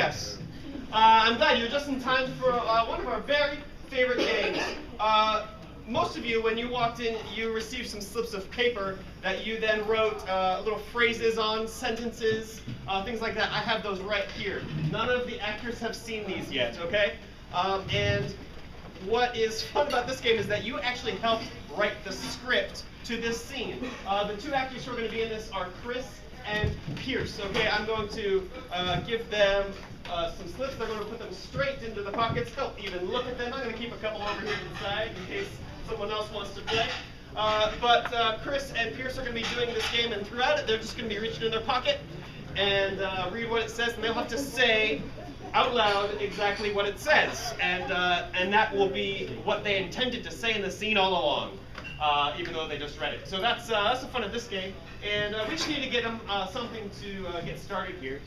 yes. I'm glad you're just in time for one of our very favorite games. Most of you, when you walked in, you received some slips of paper that you then wrote little phrases on, sentences, things like that. I have those right here. None of the actors have seen these yet, okay? And what is fun about this game is that you actually helped write the script to this scene. The two actors who are going to be in this are Kris and Pierce. Okay, I'm going to give them some slips. They're going to put them straight into the pockets. Don't even look at them. I'm going to keep a couple over here to the side in case someone else wants to play. But Kris and Pierce are going to be doing this game, and throughout it, they're just going to be reaching in their pocket and read what it says, and they'll have to say out loud exactly what it says, and that will be what they intended to say in the scene all along, even though they just read it. So that's the fun of this game, and we just need to get them something to get started here.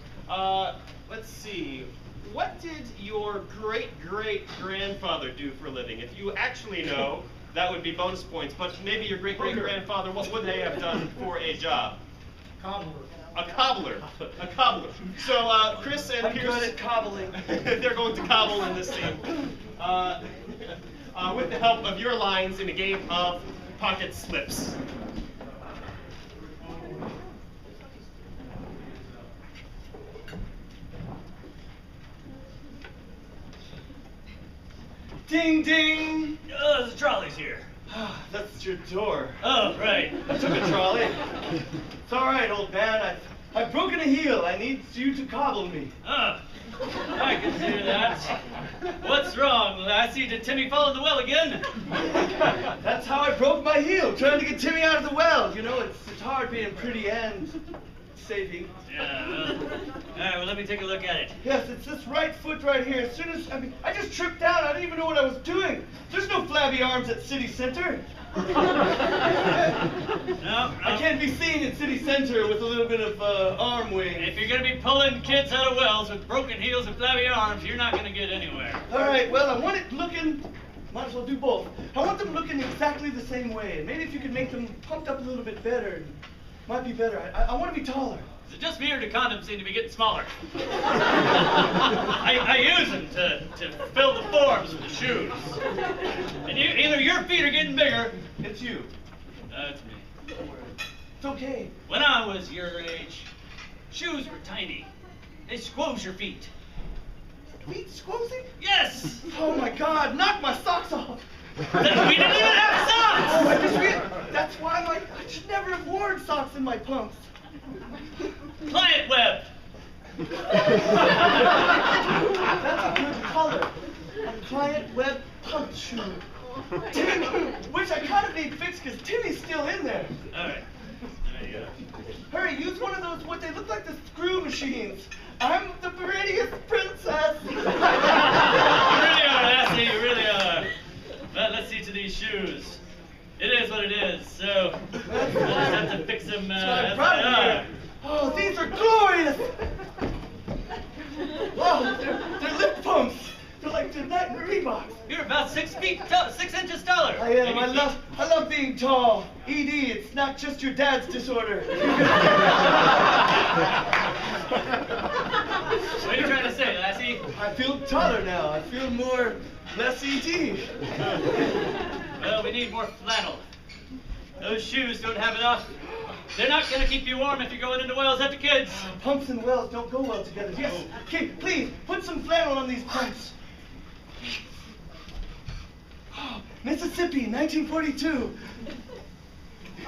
Let's see. What did your great-great-grandfather do for a living? If you actually know, that would be bonus points, but maybe your great-great-grandfather, what would they have done for a job? Cobbler. A cobbler. A cobbler. So Kris and Pierce, good at cobbling. they're going to cobble in this scene with the help of your lines in a game of pocket slips. Ding, ding. The trolley's here. That's your door. Oh, right. I took a trolley. It's all right, old man. I've broken a heel. I need you to cobble me. I can do that. What's wrong, lassie? Did Timmy fall in the well again? That's how I broke my heel, trying to get Timmy out of the well. You know, it's hard being pretty and saving. Yeah, well, all right, well, let me take a look at it. Yes, it's this right foot right here. As soon as, I just tripped down. I didn't even know what I was doing. There's no flabby arms at City Center. No. I can't be seen in City Center with a little bit of arm wing. If you're going to be pulling kids out of wells with broken heels and flabby arms, you're not going to get anywhere. All right, well, I want it looking, might as well do both. I want them looking exactly the same way. And maybe if you could make them pumped up a little bit better, might be better. I want to be taller. Is it just me or do condoms seem to be getting smaller? I use them to fill the forms of the shoes. And either your feet are getting bigger. It's you. That's me. It's okay. When I was your age, shoes were tiny. They squoze your feet. Feet squoozing? Yes! Oh my God, knock my socks off. We didn't even have socks! Oh, I just realized, that's why I should never have worn socks in my pumps. Client web. That's a good color. A client web pump shoe. Timmy, which I kind of need fixed because Timmy's still in there. All right. There you go. Hurry, use one of those, what they look like the screw machines. I'm the prettiest princess. You really are, Lassie, you really are. But let's see to these shoes. It is what it is, so we'll just have to fix them as they are. Oh, these are glorious! Oh, they're lip pumps. They're like the Reeboks. You're about 6 inches taller. I am. I love being tall. ED, it's not just your dad's disorder. What are you trying to say, Lassie? I feel taller now. I feel less ED. Well, we need more flannel. Those shoes don't have enough. They're not going to keep you warm if you're going into wells after kids. Pumps and wells don't go well together. Yes. Okay, please, put some flannel on these pumps. Oh, Mississippi, 1942.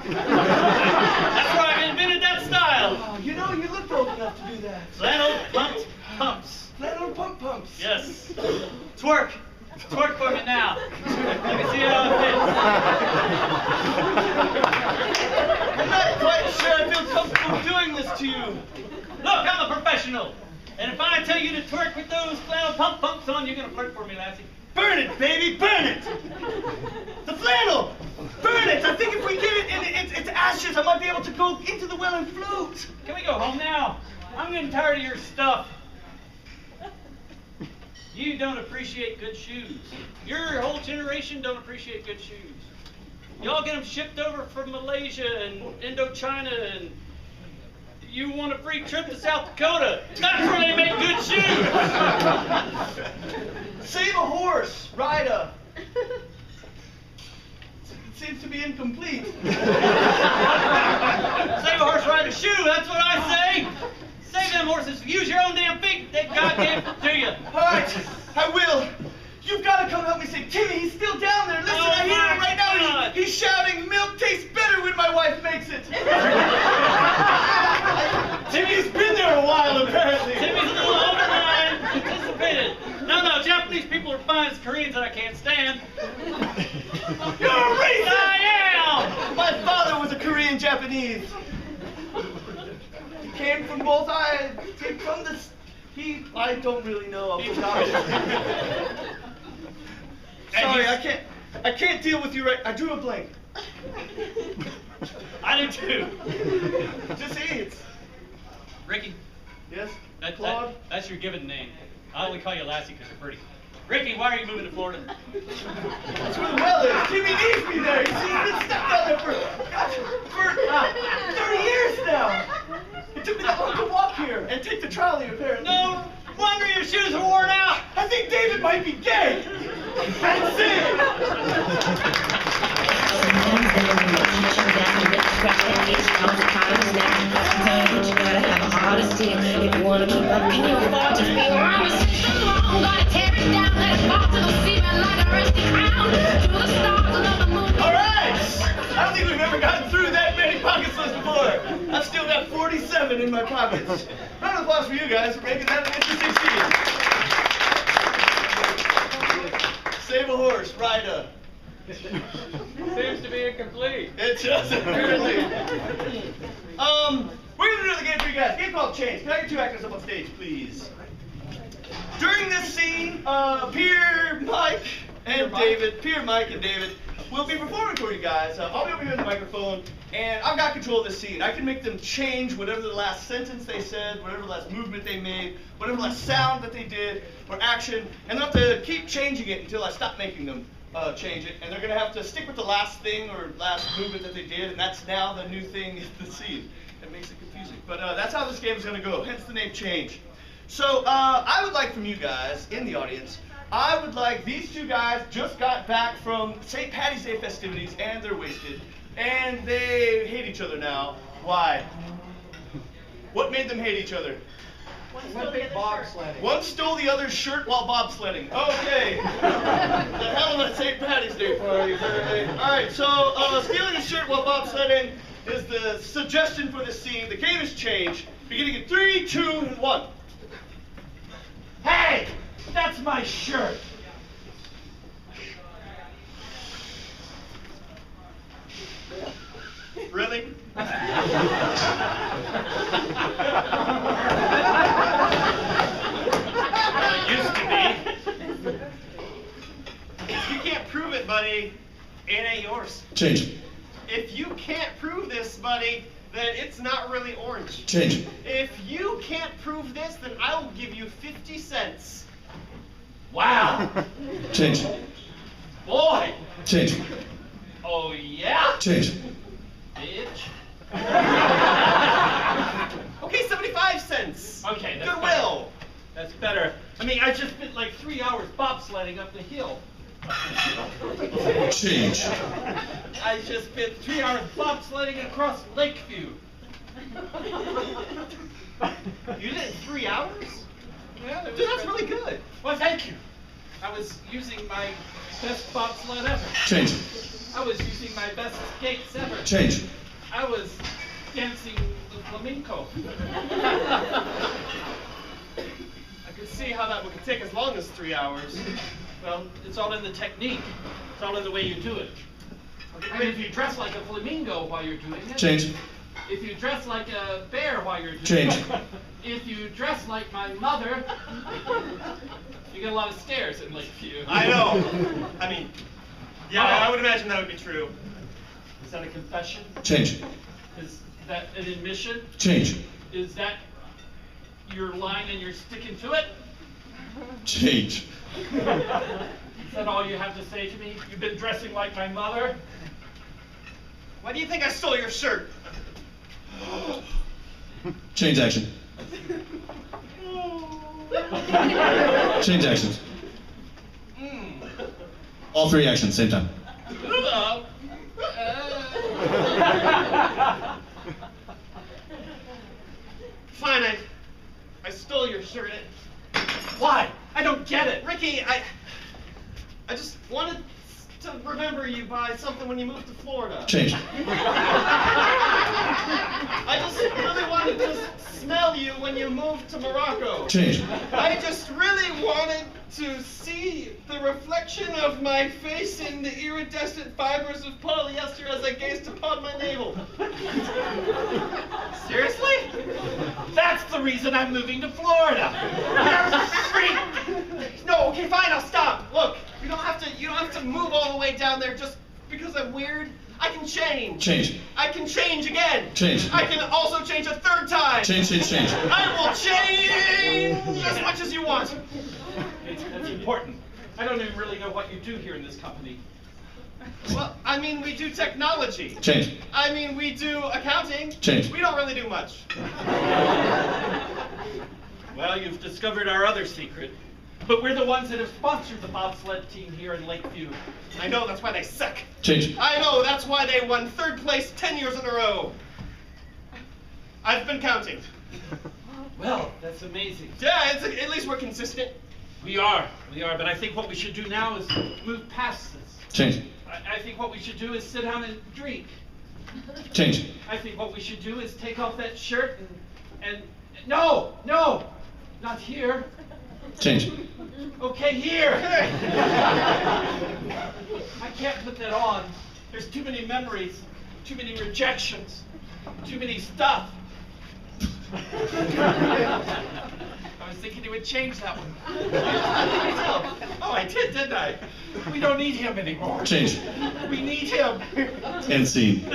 That's where I invented that style. Oh, you know, you look old enough to do that. Flannel pumped pumps. Flannel pumps. Yes. Twerk. Twerk for me now. Let me see how it fits. I'm not quite sure I feel comfortable doing this to you. Look, I'm a professional. And if I tell you to twerk with those flannel pumps on, you're going to twerk for me, Lassie. Burn it, baby, burn it! The flannel! Burn it! I think if we give it its ashes, I might be able to go into the well and float. Can we go home now? I'm getting tired of your stuff. You don't appreciate good shoes. Your whole generation don't appreciate good shoes. Y'all get them shipped over from Malaysia and Indochina, and you want a free trip to South Dakota. That's where they make good shoes. Save a horse, ride a. It seems to be incomplete. Save a horse, ride a shoe. That's what I say. Save them horses. Use your own damn feet. They God gave it to you. All right, I will. You've got to come help me save Timmy. He's still down there. Listen, I hear him right now. He's shouting, "Milk tastes better when my wife makes it." Timmy's been there a while, apparently. Timmy's a little older than I anticipated. No, Japanese people are fine as Koreans that I can't stand. You're a racist! I am! My father was a Korean Japanese. He came from both sides. Came from the. I don't really know. I forgot. Sorry, I can't deal with you right. I drew a blank. I do too. Just AIDS. Ricky. Yes. Claude. That's your given name. I only call you Lassie because you're pretty. Ricky, why are you moving to Florida? That's where the well is. Timmy needs me there. He's been stuck down there for 30 years now. It took me that long to walk here and take the trolley, apparently. No wonder your shoes are worn out. I think David might be gay. That's it. You gotta have a heart of steel if you wanna keep up. Can you afford to feel around the system long? Gotta tear it down, let it fall to the ceiling like a rusty crown. To the stars, another moon. All right. I don't think we've ever gotten through that many pocket slips before. I've still got 47 in my pockets. Round of applause for you guys for making that an interesting scene. Save a horse, ride a. Seems to be incomplete. It does, apparently. We're gonna do another game for you guys. Game called Change. Can I get two actors up on stage, please? During this scene, Pierre, Mike, and David will be performing for you guys. I'll be over here in the microphone, and I've got control of this scene. I can make them change whatever the last sentence they said, whatever the last movement they made, whatever the last sound that they did, or action, and they'll have to keep changing it until I stop making them change it. And they're going to have to stick with the last thing or last movement that they did, and that's now the new thing in the scene. It makes it confusing. But that's how this game is going to go, hence the name Change. So I would like from you guys in the audience, I would like, these two guys just got back from St. Patty's Day festivities and they're wasted and they hate each other now. Why? What made them hate each other? One stole the other's shirt while bobsledding. Okay. The hell of a St. Patty's Day party. Alright, so stealing a shirt while bobsledding is the suggestion for this scene. The game is Change. Beginning in 3, 2, and 1. Hey! That's my shirt! Really? Used to be. If you can't prove it, buddy, it ain't yours. Change. If you can't prove this, buddy, then it's not really orange. Change. If you can't prove this, then I will give you 50 cents. Wow. Change. Boy. Change. Oh, yeah? Change. Bitch. Okay, 75 cents. Okay, that's Goodwill. better. That's better. I mean, I just spent like 3 hours bobsledding up the hill. Change. I just spent 3 hours bobsledding across Lakeview. You did it in 3 hours? Yeah, Dude, that's really good. Well, thank you. I was using my best bobsled ever. Change. I was using my best skates ever. Change. I was dancing the flamenco. I could see how that would take as long as 3 hours. Well, it's all in the technique. It's all in the way you do it. I mean, if you dress like a flamingo while you're doing it. Change. If you dress like a bear while you're doing Change. it. If you dress like my mother, you get a lot of stares in Lakeview. I know. I mean, yeah, I would imagine that would be true. Is that a confession? Change. Is that an admission? Change. Is that your line and you're sticking to it? Change. Is that all you have to say to me? You've been dressing like my mother? Why do you think I stole your shirt? Change action. Change actions. All three actions, same time. Fine, I stole your shirt. Why? I don't get it. Ricky, I just wanted to remember you by something when you moved to Florida. Change. I just really wanted to smell you when you moved to Morocco. Change. I just really wanted to see the reflection of my face in the iridescent fibers of polyester as I gazed upon my navel. Seriously? That's the reason I'm moving to Florida. You're a freak. No, okay, fine, I'll stop. Look, you don't have to move all the way down there just because I'm weird. I can change. Change. I can change again. Change. I can also change a third time. Change, change, change. I will change as much as you want. That's important. I don't even really know what you do here in this company. Well, I mean, we do technology. Change. I mean, we do accounting. Change. We don't really do much. Well, you've discovered our other secret. But we're the ones that have sponsored the bobsled team here in Lakeview. I know, that's why they suck. Change. I know, that's why they won 3rd place 10 years in a row. I've been counting. Well, that's amazing. Yeah, at least we're consistent. We are, but I think what we should do now is move past this. Change. I think what we should do is sit down and drink. Change. I think what we should do is take off that shirt and no, not here. Change. Okay, here. I can't put that on. There's too many memories, too many rejections, too many stuff. I was thinking you would change that one. Oh, I did, didn't I? We don't need him anymore. Change. We need him. End scene.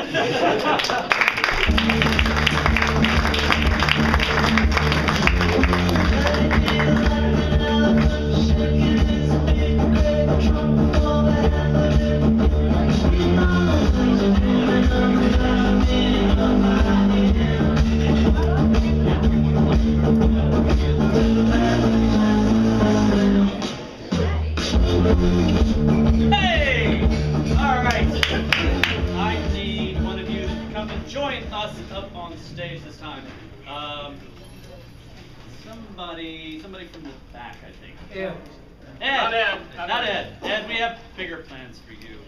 Hey! All right. I need one of you to come and join us up on stage this time. Somebody from the back, I think. Yeah. Ed. Not Ed. Not Ed. Ed, we have bigger plans for you.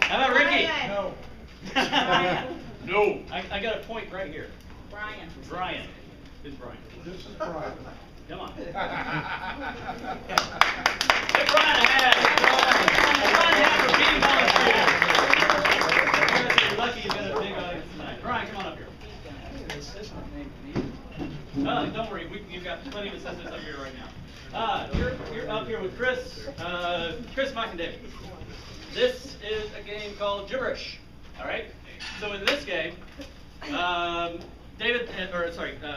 How about Ricky? No. No. I got a point right here. Brian. Brian. Who's Brian? This is Brian. Come on. Give Brian a hand. Brian a hand for being volunteer. You're lucky you got a big audience tonight. Brian, come on up here. Don't worry, you've got plenty of assistants up here right now. You're up here with Kris, Mike, and David. This is a game called Gibberish. All right. So in this game,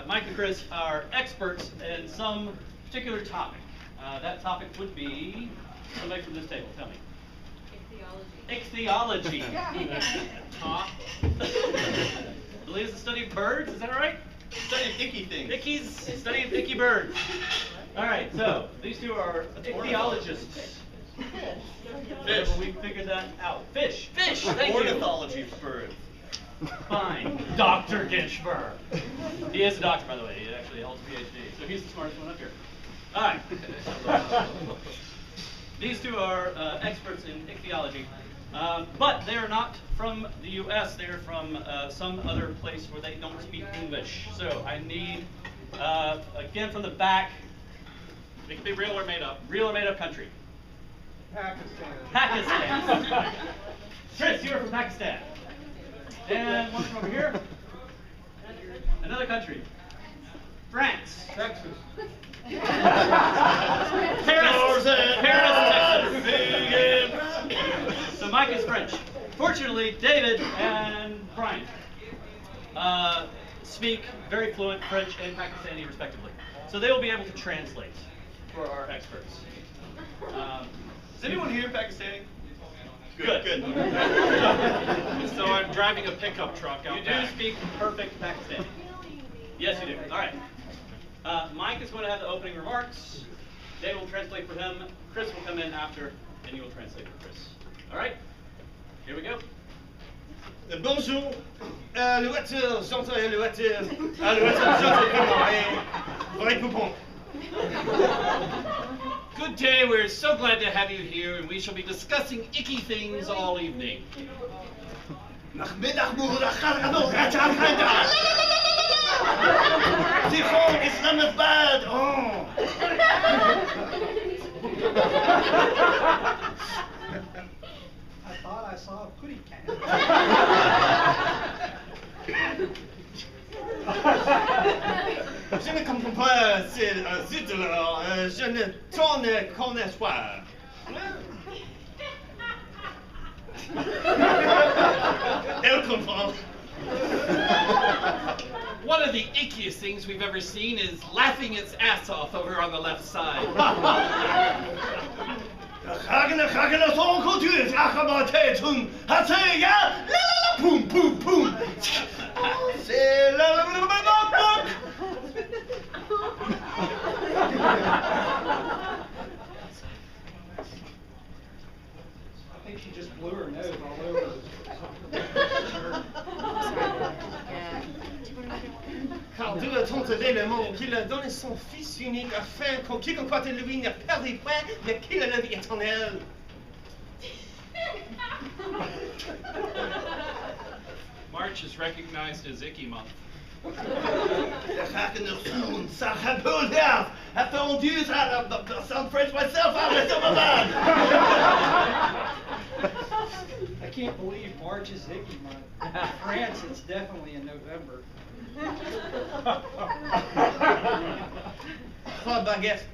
Mike and Kris are experts in some particular topic. That topic would be somebody from this table. Tell me. Ichthyology. Huh? I believe it's the study of birds. Is that right? Study of icky things. Study of icky birds. All right. So these two are ichthyologists. Fish. We figured that out. Fish. Thank you. Ornithology of birds. Fine. Dr. Gibberish. He is a doctor, by the way. He actually holds a PhD, so he's the smartest one up here. All right. These two are experts in ichthyology, but they are not from the U.S. They are from some other place where they don't speak English. So I need, again from the back, it can be real or made up. Real or made up country. Pakistan. Kris, you're from Pakistan. And one from over here. Another country. France. Texas. Paris, Texas. So Mike is French. Fortunately, David and Brian speak very fluent French and Pakistani respectively. So they will be able to translate for our experts. Is anyone here Pakistani? Good. So I'm driving a pickup truck out You do back. speak perfect Pakistani. Yes, you do. All right. Mike is going to have the opening remarks. David will translate for him. Kris will come in after, and you will translate for Kris. All right? Here we go. Bonjour, le voiture, j'entends le voiture, le voiture, j'entends vrai poupon. Good day, we're so glad to have you here, and we shall be discussing icky things all evening. Islamabad. I thought I saw a putty cat. Je ne comprends pas ces zut-là, je ne t'en connais pas. Elle comprend. One of the ickiest things we've ever seen is laughing its ass off over on the left side. Boom, boom, boom. C'est la I think she just blew her nose all over the Car Dieu a tant aimé le monde qu'il a donné son Fils unique afin qu'en quiconque croit en lui ne perde point, mais qu'il ait la vie éternelle. March is recognized as Icky Month. Ça rappelle after on use I sound French myself, I'm I can't believe March is Hickey month. In France, it's definitely in November. Trois baguettes.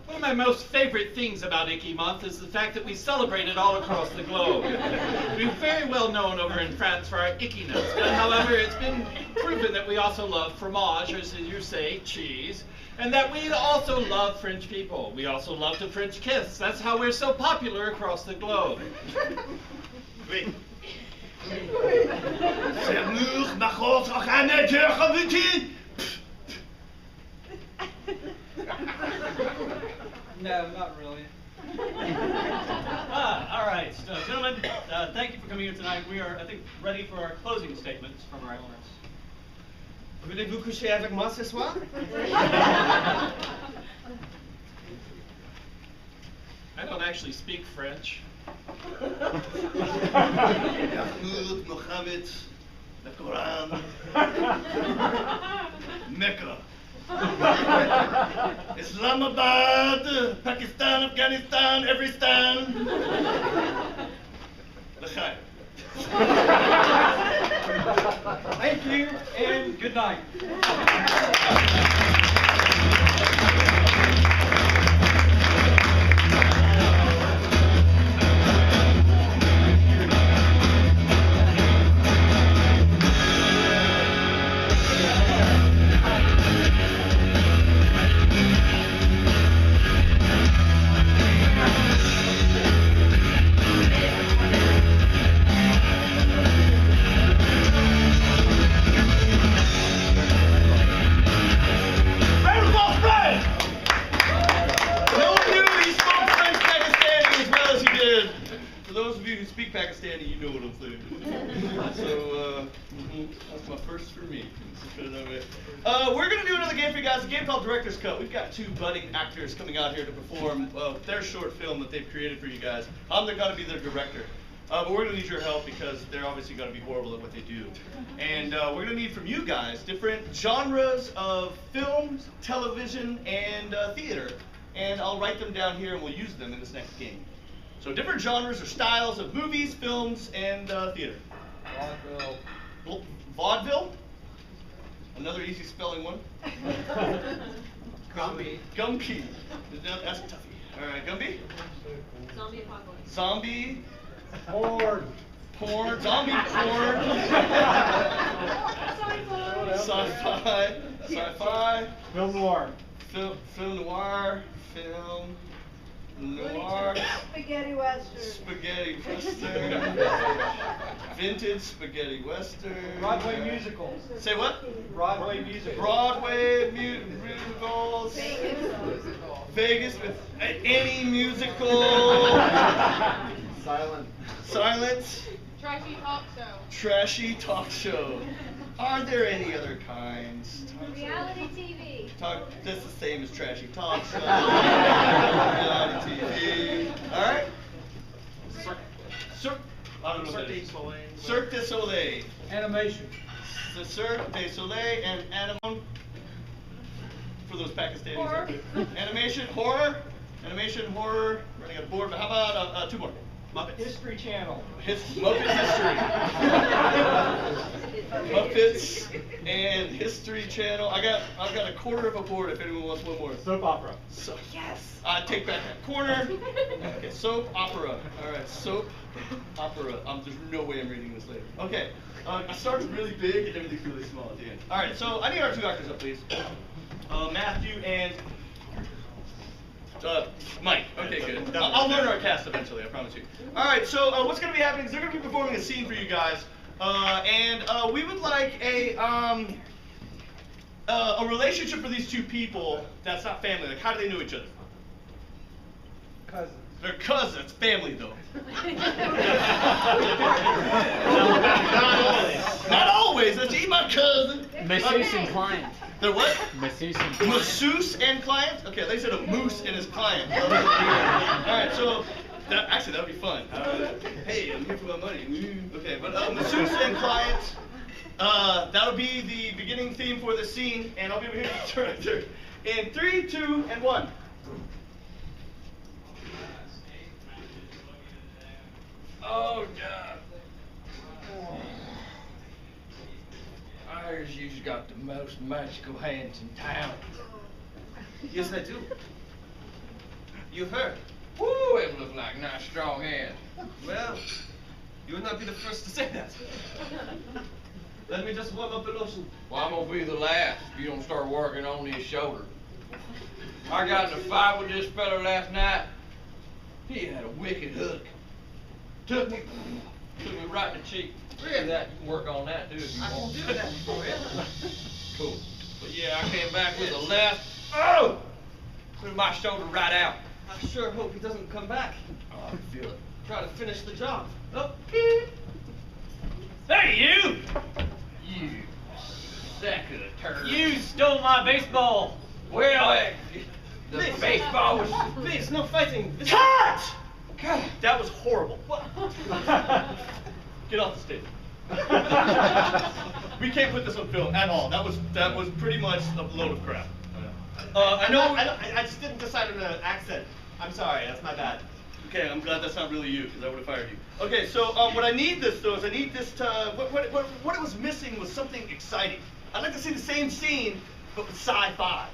One of my most favorite things about Icky Month is the fact that we celebrate it all across the globe. We're very well known over in France for our ickiness, but however, it's been proven that we also love fromage, or as you say, cheese, and that we also love French people. We also love to French kiss. That's how we're so popular across the globe. Oui. Sermur, Machot, Ochane, Jerchavuti. No, not really. All right, gentlemen, thank you for coming here tonight. We are, I think, ready for our closing statements from our owners. Voulez-vous coucher avec moi ce soir? I don't actually speak French. Mahmoud, Mohammed, the Quran, Mecca, Islamabad, Pakistan, Afghanistan, every stan. L'chaim. Thank you and good night. Pakistani, you know what I'm saying. So, that's my first for me. We're going to do another game for you guys, a game called Director's Cut. We've got two budding actors coming out here to perform their short film that they've created for you guys. I'm going to be their director. But we're going to need your help because they're obviously going to be horrible at what they do. And we're going to need from you guys different genres of film, television, and theater. And I'll write them down here and we'll use them in this next game. So different genres or styles of movies, films, and theater. Vaudeville. Vaudeville? Another easy spelling one. Gumby. Gumby. That's a toughie. All right, Gumby? Zombie apocalypse. Zombie. Porn. Porn. Zombie porn. Sci-fi. Sci-fi. Film noir. Film noir. Film. Noir. Spaghetti Western. Spaghetti Western. Vintage Spaghetti Western. Broadway musicals. Say what? Broadway musicals. Broadway musicals. Vegas with any musical. Silent. Silence. Trashy talk show. Trashy talk show. Are there any other kinds? Reality TV. Talk, that's the same as trashy talk show. Reality TV. Alright? I don't know what that is. Cirque du Soleil. Animation. The Cirque du Soleil and Animation. For those Pakistanis. Horror. Animation, horror. Animation, horror. Running out of board, but how about two more? Muppets. History Channel. Muppet history. Muppets and History Channel. I've got a quarter of a board if anyone wants one more. Soap opera. So, yes. Take back that corner. Okay, soap opera. All right, soap opera. There's no way I'm reading this later. Okay. I started really big and everything's really small at the end. All right, so I need our two actors up, please. Matthew and Mike. Okay, good. I'll learn our cast eventually, I promise you. All right, so what's going to be happening is they're going to be performing a scene for you guys, and we would like a relationship for these two people that's not family. Like, how do they know each other? Cousins. They're cousins. It's family, though. Not always. Not always. That's my cousin. Masseuse and client. They're what? Masseuse and client. Masseuse and client? Okay, they said a moose and his client. Alright, so, actually that would be fun. Hey, I'm here for my money. Okay, but masseuse and client, that'll be the beginning theme for the scene, and I'll be here as the director. In 3, 2, and 1. Oh, God. I heard you've got the most magical hands in town. Yes, I do. You heard. Woo, it look like nice strong hands. Well, you would not be the first to say that. Let me just warm up the lotion. Well, I'm gonna be the last if you don't start working on his shoulder. I got in a fight with this fella last night. He had a wicked hook. Took me right in the cheek. Really? That, you can work on that too if you I can want. do that for you. Cool. But yeah, I came back with a left. Oh! Put my shoulder right out. I sure hope he doesn't come back. Oh, I can feel it. Try to finish the job. Oh. Hey, you! You sack of turd. You stole my baseball. Well, the Please. baseball was. Please, no fighting. This Cut! God, that was horrible. Get off the stage. We can't put this on film at all. That was pretty much a load of crap. I just didn't decide on an accent. I'm sorry, that's my bad. Okay, I'm glad that's not really you, because I would have fired you. Okay, so what I need this though is I need this to what it was missing was something exciting. I'd like to see the same scene, but with sci-fi.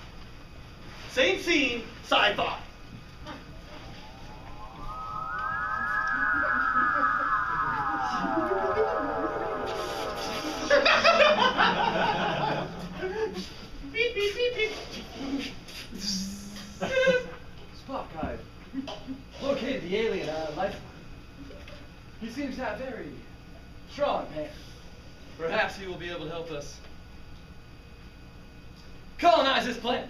Same scene, sci-fi. Beep, beep, beep, beep. Spock, I located the alien life. He seems to have very strong hands. Perhaps he will be able to help us colonize this planet.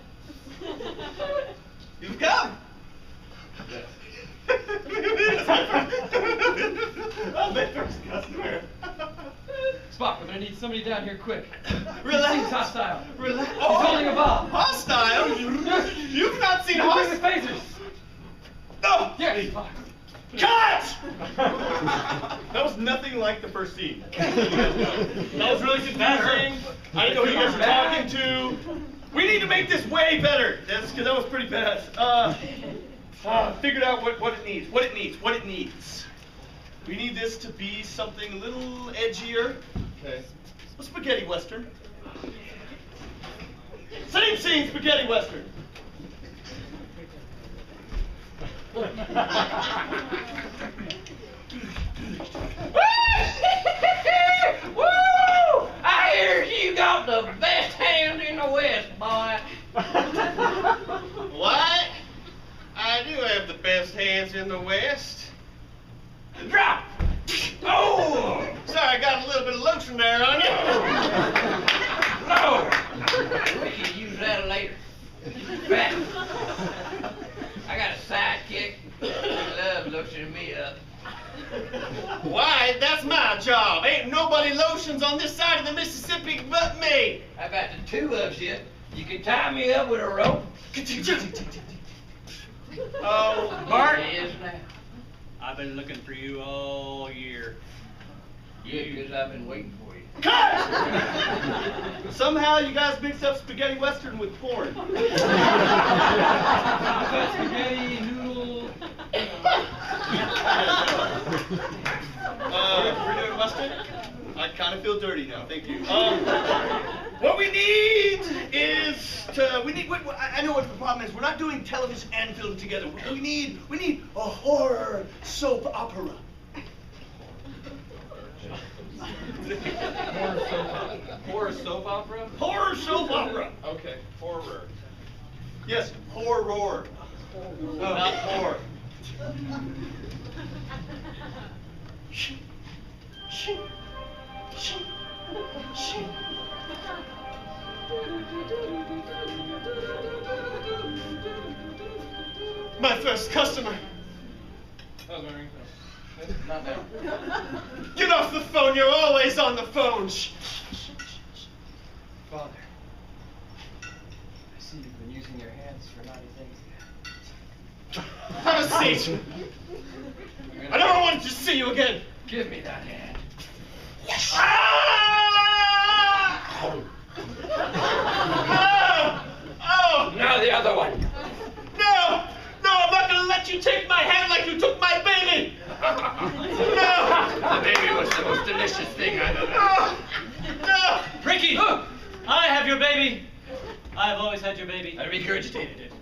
You've come. I'm my first customer. Spock, I'm gonna need somebody down here quick. Relax. He seems hostile. Relax. He's holding a bomb. Hostile? You've not seen Bring the hostile? phasers. No. Yes, Spock. Cut! That was nothing like the first scene. That was really confusing. I didn't know who you guys were talking to. We need to make this way better. That's because that was pretty bad. Figured out what it needs. What it needs. We need this to be something a little edgier. Okay. A spaghetti western. Same scene, spaghetti western. Woo! I hear you got the best hand in the West, boy. What? I do have the best cancer in the waist. Drop! Oh! Sorry, I got a little bit of lotion there on you. No! We can use that later. Back. I got a sidekick. He loves lotioning me up. Why? That's my job. Ain't nobody lotions on this side of the Mississippi but me. How about the two of you? You can tie me up with a rope. Oh, Bart. It is now. I've been looking for you all year. Yeah, because I've been waiting for you. Cut! Somehow you guys mixed up spaghetti western with porn. Spaghetti, noodle. We're doing mustard? I kind of feel dirty now, thank you. What we need is I know what the problem is. We're not doing television and film together. We need a horror soap opera. Horror soap opera? Horror soap opera. Okay, horror. Yes, horror. Not horror. my first customer. Oh, my ringtone. Not now. Get off the phone. You're always on the phone. Shh. Father, I see you've been using your hands for naughty things. Have a seat. I never wanted to see you again. Give me that hand. Ah! Oh! Now the other one. No! No, I'm not gonna let you take my hand like you took my baby! No! The baby was the most delicious thing I've ever No! No! Ricky! I have your baby. I've always had your baby. I regurgitated it.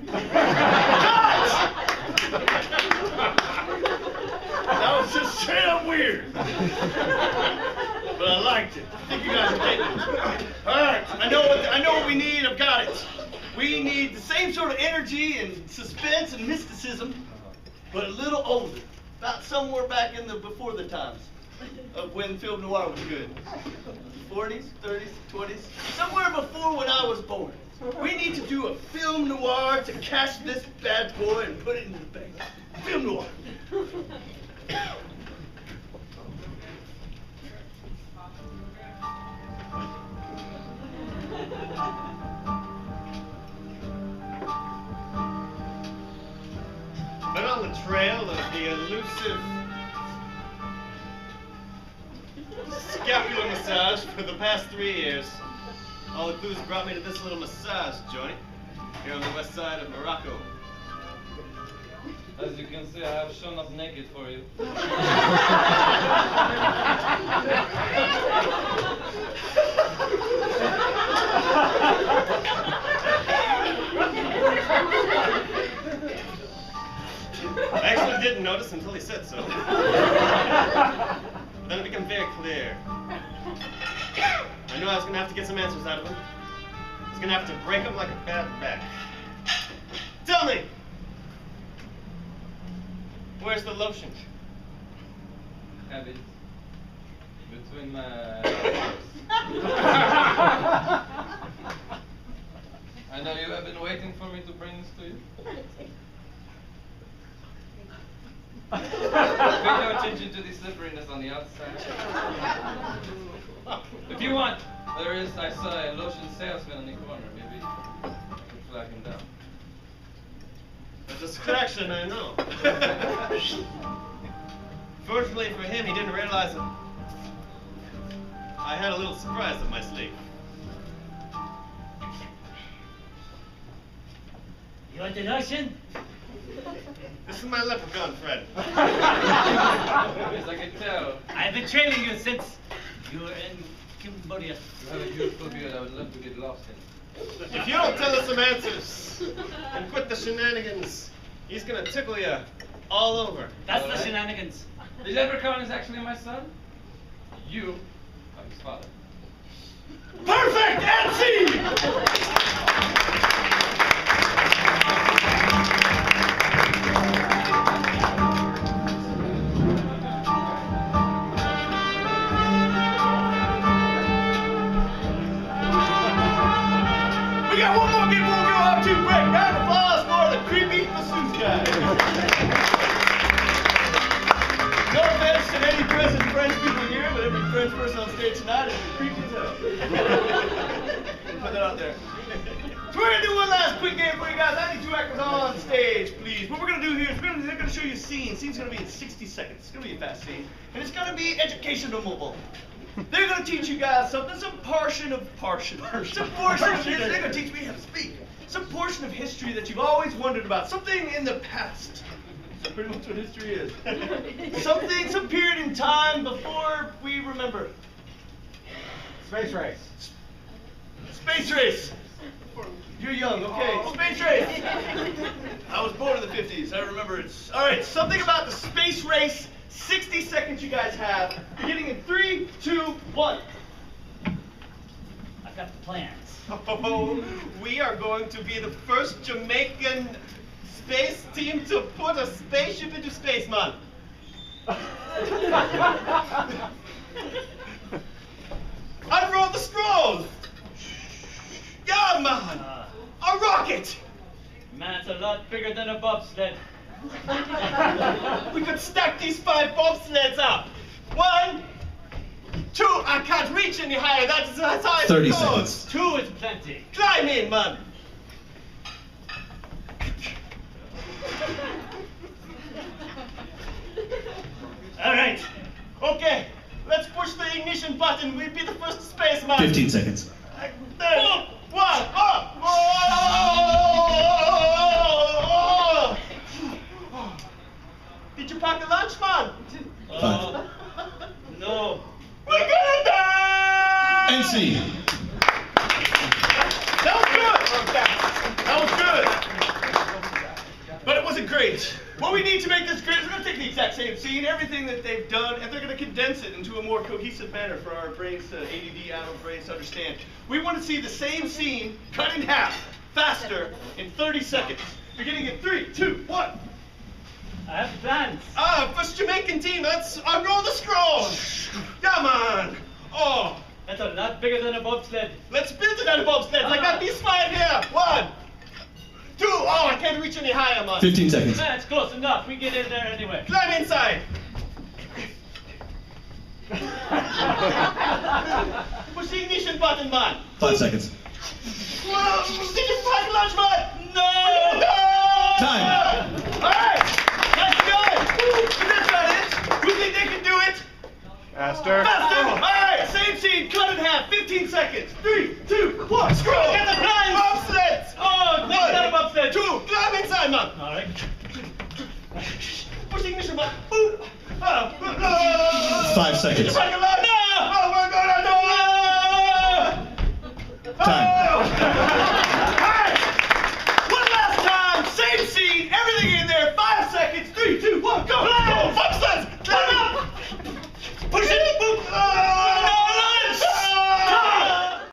That was just straight up weird. But I liked it. I think you guys are getting it. All right, I know what we need. I've got it. We need the same sort of energy and suspense and mysticism, but a little older. About somewhere back in the before the times of when film noir was good. 40s, 30s, 20s, somewhere before when I was born. We need to do a film noir to catch this bad boy and put it in the bank. Film noir. Been on the trail of the elusive scapular massage for the past 3 years. All the clues brought me to this little massage joint here on the west side of Morocco. As you can see, I have shown up naked for you. I actually didn't notice until he said so. Then it became very clear. I knew I was going to have to get some answers out of him. I was going to have to break him like a bad back. Tell me! Where's the lotion? Have it between my I know you have been waiting for me to bring this to you. Pay no attention to the slipperiness on the outside. If you want, I saw a lotion salesman in the corner. Maybe you can flag him down. A distraction, I know. Fortunately for him, he didn't realize that I had a little surprise up my sleeve. You want the lotion? This is my leprechaun friend. Yes, I can tell. I've been trailing you since you were in Cambodia. You have a beautiful beard I would love to get lost in. If you don't tell us some answers and quit the shenanigans, he's gonna tickle you all over. That's the Alright. shenanigans. The leprechaun is actually my son. You are his father. Perfect! And scene! got one more game before we go out to break. Round of applause for the creepy masseuse guy. No offense to any present French people here, but every French person on stage tonight is creepy as hell. Put that out there. So we're gonna do one last quick game for you guys. I need 2 actors on stage, please. What we're gonna do here is they're gonna show you a scene. Scene's gonna be in 60 seconds. It's gonna be a fast scene, and it's gonna be educational. They're gonna teach you guys something, some portion of history. They're gonna teach me how to speak. Some portion of history that you've always wondered about. Something in the past. That's pretty much what history is. Some period in time before we remember. Space race. Space race. You're young, okay. Space race. I was born in the 50s. I remember it. All right, something about the space race. 60 seconds you guys have. Beginning in 3, 2, 1. I've got the plans. Oh, we are going to be the first Jamaican space team to put a spaceship into space, man. Unroll the scroll. Yeah, man. A rocket. Man, it's a lot bigger than a bobsled. We could stack these 5 bobsleds up. 1, 2. I can't reach any higher. That's how it 30 goes. seconds. 2 is plenty. Climb in, man. All right. Okay, let's push the ignition button. We'll be the first spaceman. 15 seconds. 1. Did you pack a lunch, man? 5. No. We're gonna die! End scene. That was good. But it wasn't great. What we need to make this great is we're going to take the exact same scene, everything that they've done, and they're going to condense it into a more cohesive manner for our brains to, ADD adult brains to understand. We want to see the same scene cut in half, faster, in 30 seconds. Beginning in 3, 2, 1. I have plans. First Jamaican team, let's unroll the scroll. Yeah, man. Oh, That's a lot bigger than a bobsled. let's build it out of bobsleds. I got these 5 here. 1, 2. Oh, I can't reach any higher, man. 15 seconds. Man, it's close enough. We get in there anyway. Climb inside. Push the ignition button, man. 5 seconds. Whoa, did you pack lunch, man? No! Time. All right, that's good. That's about it. Who think they can do it? Faster. Faster. All right, same scene, cut in half, 15 seconds. 3, 2, 1. Scroll. Get the blind bobsleds. Oh, take that a bobsled. 2, climb inside, man. All right. Push the ignition button. Boom. 5 seconds. Did you pack a lunch?